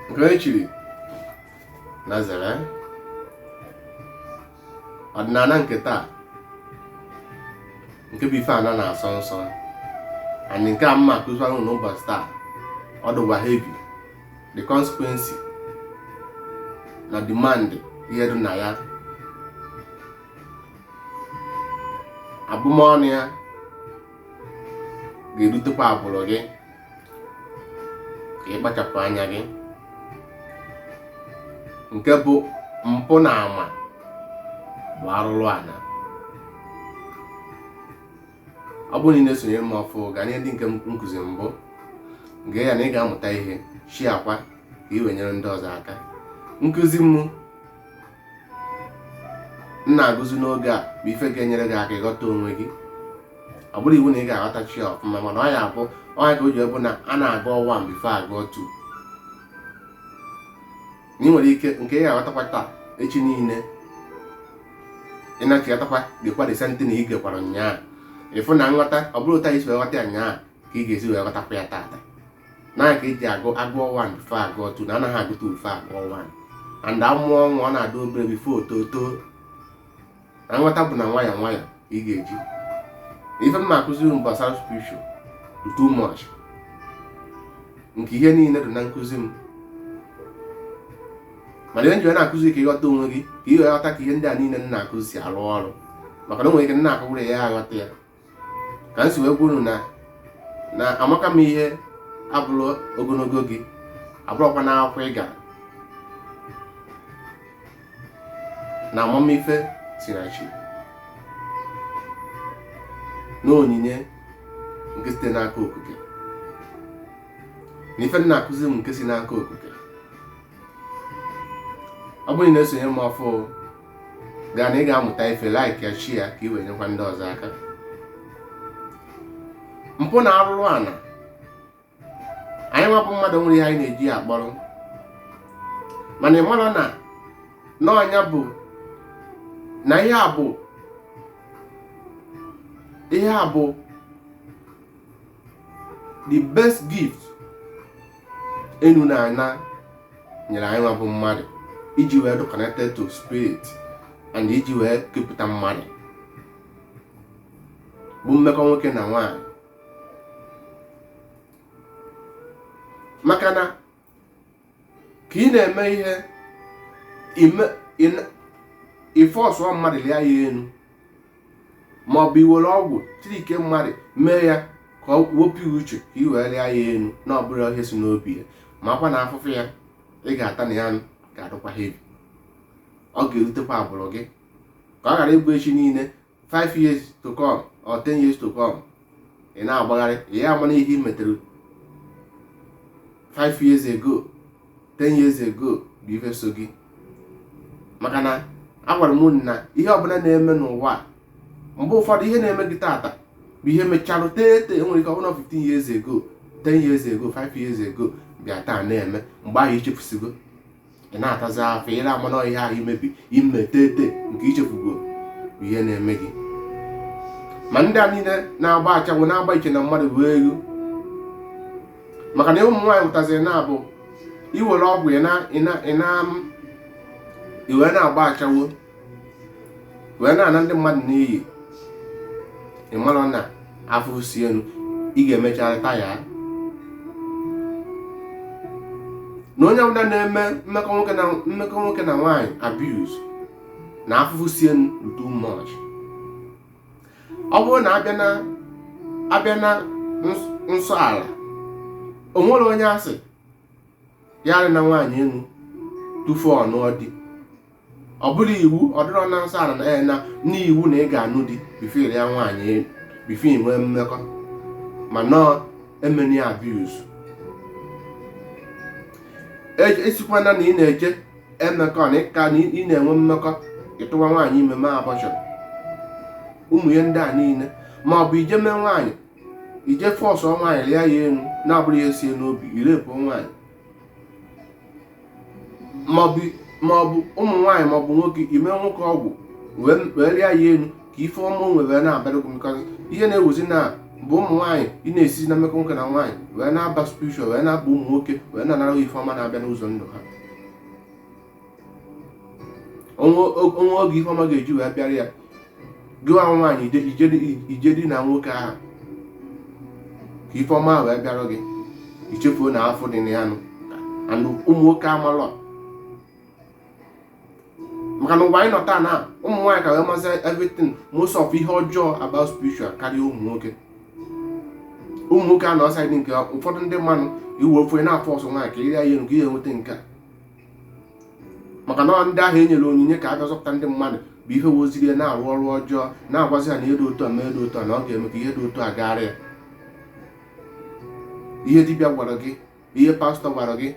nke echiri na zere ọdịnala nke taa nke bụ ife ana na-asọ nsọ and nke a mma akụzikwa n'ụbọchị taa ọ dịkwa heavy the consequence na demand ihe dị na ya abụmọnụ ya ga-erutekwa agbụrụ gị ka ị kpachapụ anya gị nke bụ mpụ na ama bụ arụrụ ana. Ọ bụrụ na ị na-esonyere m ọfụ gaa nye ndị nke nkụzi mbụ gee ya na ị ga-amụta ihe shi akwa ka ị wee nyere ndị ọzọ aka. Nkụzi m na-agụzi n'oge a bụ ife ga-enyere gị aka ịghọta onwe gị. Ọ bụrụ iwu na ị ga-aghọtachi ya ọfụma, mana ọ ya abụ ọnya ka o ji bụ na a na-agụ 1 before agụọ 2. Na ị nwere ike nke ị ga-aghọtakwa taa echi niile ị na-achịghọtakwa gekwa the same thing na ị gekwara ụnyaahụ. Ịfụ na nghọta ọ bụrụ taa isi wee ghọta ya ụnyaahụ ka ị ga-esi wee ghọtakwa ya taata. N'anya ka eji agụọ 1 before agụọ 2 na anaghị agụta before agụọ 1. And amụọ nwa ọ na-adị obere before otoo. Na nghọta bụ na nwayọ nwayọ ị ga-eji. Ife m na-akụziri m gbasara spiritual too much. Nke ihe niile dị na nkụzi m. Mana ihe nji na-akụzi ka ịghọta onwe gị ka ị ghọta ka ihe ndị a niile m na-akụzi si arụ ọrụ. Maka na o nwere ike na-akụwere ya aghọta ya. Ka m si wee gwuru na amaka m ihe abụrụ ogologo gị abụrụkwa n'akwụkwọ ị gara na amamife si na chi na onyinye nke site n'aka okike na ife na-akụzi m nke si n'aka okike. Ọ bụrụ na esonye m ọfụ gaa na ị ga-amụta ife like ya chi ya ka ị wee nyekwa ndị ọzọ aka. Mpụ na arụrụ ana anyị nwabụ mmadụ nwere ihe anyị na-eji ya akpọrọ, mana ị mara na n'ọnya bụ na ihe a bụ the best gift enu na ana nyere anyị nwabụ mmadụ iji wee dị connected to spirit and iji wee kepụta mmadụ bụ mmekọ nwoke na nwaanyị. Maka na ka ị na-eme ihe ife ọsụọ mmadụ lia ya enu maọbụ iwere ọgwụ tiri ike mmadụ mee ya ka ọ wepụ uche ka ị wee lia ya enu na ọ bụrụ ihe si n'obi ya ma akwa na afụfụ ya ị ga-ata na ya ga-adụkwa heavy. Ọ ga-erutekwa agbụrụ gị ka ọ ghara ịbụ echi niile 5 years to come or 10 years to come ị na-agbagharị ya ama na ihe ị metere 5 years ago 10 years ago bụ ife so gị. Maka na agwara m na ihe ọbụla na-eme n'ụwa mgbe ụfọdụ ihe na-eme gị taata bụ ihe mecharụ tete enwere ike ọbụla 15 years ago 10 years ago 5 years ago bịa taa na-eme mgbe ahụ ichefusigo ị na-atazi afọ ire amana ihe ahụ imebi ime tete nke ichefugo bụ ihe na-eme gị. Ma ndị a niile na-agba achanwụ na-agba iche na mmadụ bụ ego. Maka na ụmụ nwaanyị pụtaziri na-abụ iwere ọgwụ iwe na-agba achawo wee na-ana ndị mmadụ n'iyi. Ị mara na afọ si elu ị ga-emecharịta ya. Na onye ọbụla na-eme mmekọ nwoke na nwaanyị abuse na afụfụ si elu too much. Ọ bụrụ na abịa na nsọ ala o nwere onye asị ya arị na nwaanyị enu tufu ọnụọ di. Ọ bụrụ iwu ọ dịrọ na nsọ ala na n'iwu na ị ga-anụ di bifo iri ya nwaanyị enu bifo inwe mmekọ ma nọọ emeni abuse. Esikwana na ị na-eje emekọ na ịka na ị na-enwe mmekọ ịtụwa nwaanyị ime ma abọchọ ụmụ ihe ndị a niile ma ọ bụ ije mee nwaanyị ije fọsọ nwaanyị lia ya enu na-abụrụ ihe sie n'obi irepụ nwaanyị maọbụ ụmụ nwaanyị maọbụ nwoke ime nwoke ọgwụ wee lia ya enu ka ife ọma nwere na-abịarịkwu. Because ihe na-ewuzi na bụ ụmụ nwaanyị ị na-esi na mmekọ nwoke na nwaanyị wee na-aba spiritual wee na-aba ụmụ nwoke wee na-anara ife ọma na-abịa n'ụzọ ndụ ha. Onwe oge ife ọma ga-eji wee bịara ya, gị nwa nwaanyị ije di na nwoke ahụ ka ife ọma wee bịara gị, ichefuo na afọ dị na ya nụ and ụmụ nwoke amalọ. Maka na ụwa anyị nọ taa na ụmụ nwaanyị ka wee mazi everything most of ihe ọjọọ about spiritual karịa ụmụ nwoke. Ụmụ nwoke a nọ saịdị nke ụfọdụ ndị mmadụ iwe ofe na-afọ ọsọ nwaanyị ka iri ya enu ka ihe enweta nke a. Maka na ndị ahụ e nyere onyinye ka a bịa zọpụta ndị mmadụ bụ ihe woziri ya na-arụ ọrụ ọjọọ, na-agwazi ya na ihe dị otu a ma dị otu a na ọ ga-eme ka ihe dị otu a gaara ya. Ihe dibịa gwara gị, ihe pastọ gwara gị.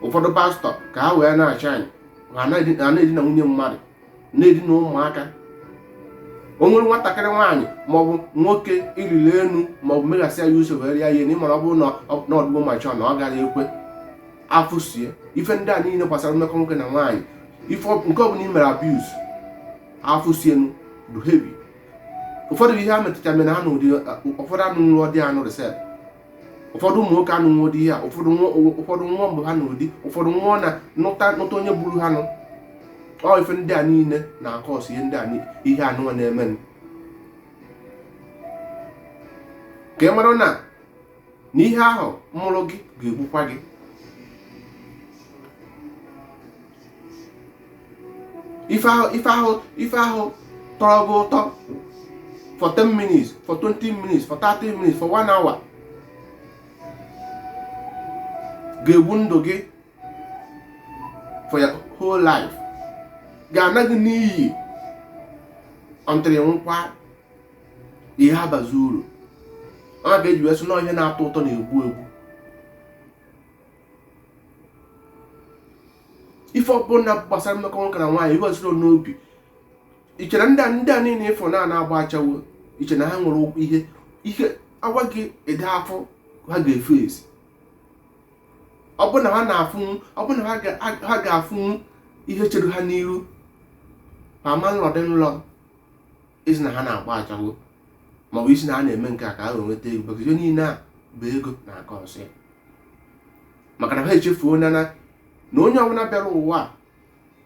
Ụfọdụ pastọ ka ha wee na-acha anyị ha na-edina nwunye mmadụ, na-edina ụmụaka. O nwere nwatakịrị nwaanyị maọbụ nwoke irili enu maọbụ meghasị ya uso were ya ihe n'ịmara ọ bụrụ na ọdụgbo macha na ọ gara ekwe afụsie. Ife ndị a niile gbasara mmekọ nwoke na nwaanyị, ife nke ọbụla i mere abuse afụsienu bụ heavy. Ụfọdụ ihe ha metụta mere ha n'ụdị ụfọdụ anụ nrọ dị anụ resep, ụfọdụ ụmụ nwoke anụ nwa dị ya, ụfọdụ nwa mgbe ha n'ụdị, ụfọdụ nwa na nụta onye gburu ha nụ. Ọ ife ndị a niile na-akọ ọsọ ihe anụnwa na-eme. Ka ị mara na ihe ahụ mụrụ gị ga-egbukwa gị. Ife ahụ tọrọ gị ụtọ for 10 minutes, for 20 minutes, for 30 minutes, for 1 hour ga-egbu ndụ gị for your whole life, ga-ana gị n'iyi ọntịrị nkwa ihe abazi uru. Ọ ga-eji wee sị na ihe na-atọ ụtọ na-egbu egbu. Ife ọbụla gbasara mmekọ nwoke na nwaanyị iweziro n'obi. Iche na ndị a niile ịfụ na-agba achawo, iche na ha nwere ihe agwa gị ede afọ ha ga-efe esi. Ọ bụ na ha ga-afụ ihe chere ha n'iru ma ma nọdụ nlọ isi na ha na-agba achawo maọbụ isi na ha na-eme nke a ka ha wee nweta ego, because ihe niile a bụ ego na-aka ọsọ ya. Maka na ha echefuo na onye ọbụla bịara ụwa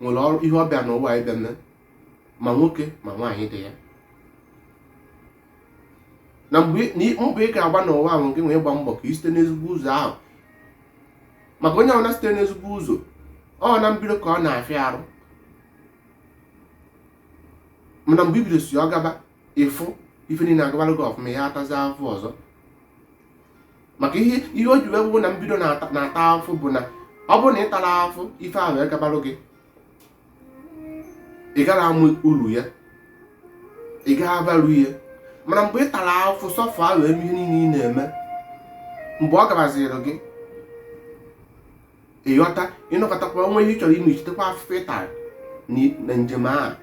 nwere ọrụ ihe ọ bịa n'ụwa ịbịa mee, ma nwoke ma nwaanyị dị ya. Na mgbe ị ga-agba n'ụwa ahụ nke nwee ịgba mbọ ka ị site n'ezigbo ụzọ ahụ. Maka onye ọbụla site n'ezigbo ụzọ ọ na mbido ka ọ na-afịa arụ, mana mgbe ibido si ọ gaba ịfụ ife niile agabara gị ọfụma ya atazi afọ ọzọ. Maka ihe o ji wee bụ na mbido na-ata afọ bụ na ọ bụrụ na ị tara afọ ife ahụ agabalụ gị, ị gara amụ uru ya, ị gaghị abaru ihe. Mana mgbe ị tara afọ sọfọ ahụ eme ihe niile ị na-eme, mgbe ọ gabaziri gị ịghọta ịnọkọtakwa onwe ihe ị chọrọ ime ichetekwa afụfụ ị tara na njem ahụ.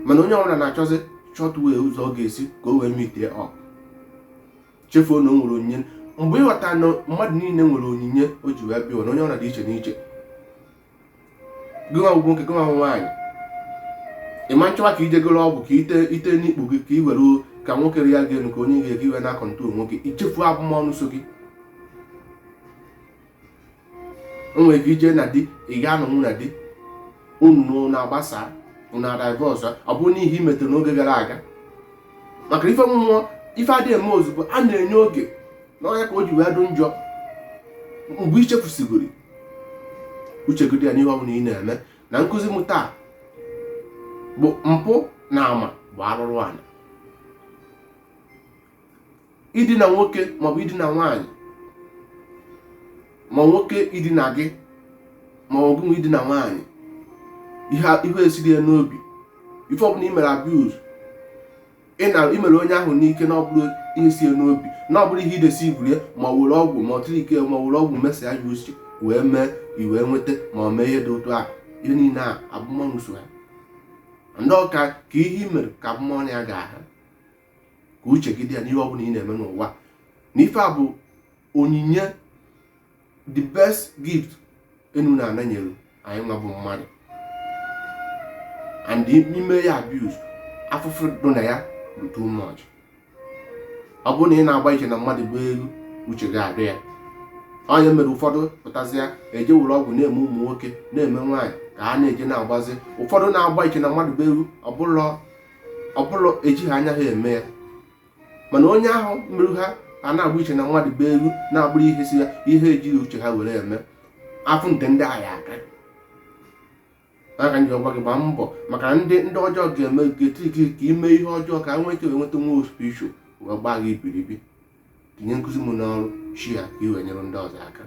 Mana onye ọbụla na-achọzi short way ụzọ ọ ga-esi ka o wee meet ọ chefuo na o nwere onyinye. Mgbe ịghọta na mmadụ niile nwere onyinye o ji wee bịa, na onye ọbụla dị iche n'iche, gị nwa nwoke gị nwa nwaanyị, ịma nchọwa ka ijegoro ọgwụ ka ite n'ikpu gị ka i were ka nwoke ya ga-enu ka onye ga-ege iwe na kọntrol nwoke, ichefuo abụmọnụ so gị. O nwere ike ije na di, ị ga-anọnwụ na di, unu na-agbasa na divorce, ọ bụrụ n'ihe i metere n'oge gara aga. Maka ife mmụọ ife adịghị eme ozugbo, a na-enye oge n'ọnya ka o ji wee dị njọ. Mgbe i chefusigoro uchegodi ya n'ihe ọ bụla ị na-eme. Na nkụzi m taa bụ mpụ na ama bụ arụrụ ala. Idina nwoke maọbụ idina nwaanyị, ma nwoke idina gị ma ọ bụ idina nwaanyị, ihe esiri ya n'obi. Ife ọbụla i mere abuse, imere onye ahụ n'ike na ọ bụrụ ihe si ya n'obi, na ọ bụrụ ihe idesi iburu ya ma ọ were ọgwụ ma ọ tiri ike ma ọ were ọgwụ mesa ya uche wee mee iwee nweta ma ọ mee ihe dị otu a. Ihe niile a abụmọnụ so ha. Ndị ọka ka ihe i mere ka abụmọnụ ya ga-aha, ka uche gị dị ya n'ihe ọbụla ị na-eme n'ụwa. Na ife a bụ onyinye, the best gift enu na-ananyere anyị nwa bụ mmadụ. And ime ya abuse, afụfụ dị na ya bụ too much. ọ bụrụ na ị na-agba iche na mmadụ bụ elu uche gị adị ya. Onye mere ụfọdụ pụtasịa eje were ọgwụ na-eme ụmụ nwoke na-eme nwaanyị ka ha na-eje na-agbazi. Ụfọdụ na-agba iche na mmadụ bụ elu ọbụlọ ejighị anya ha eme ya, mana onye ahụ merụ ha a na-agba iche na mmadụ bụ elu na-agbụrụ ihe si ya ihe ejighị uche ha were eme afụ nte ndị agha aka. Aka nji ọgwa gị gbaa mbọ maka ndị ọjọọ ga-eme ga-eti gị ka ime ihe ọjọọ ka nwee ike nweta nwa spiritual wee gbaa gị ibiribi. Tinye nkụzi m n'ọrụ shia ka i wee nyere ndị ọzọ aka.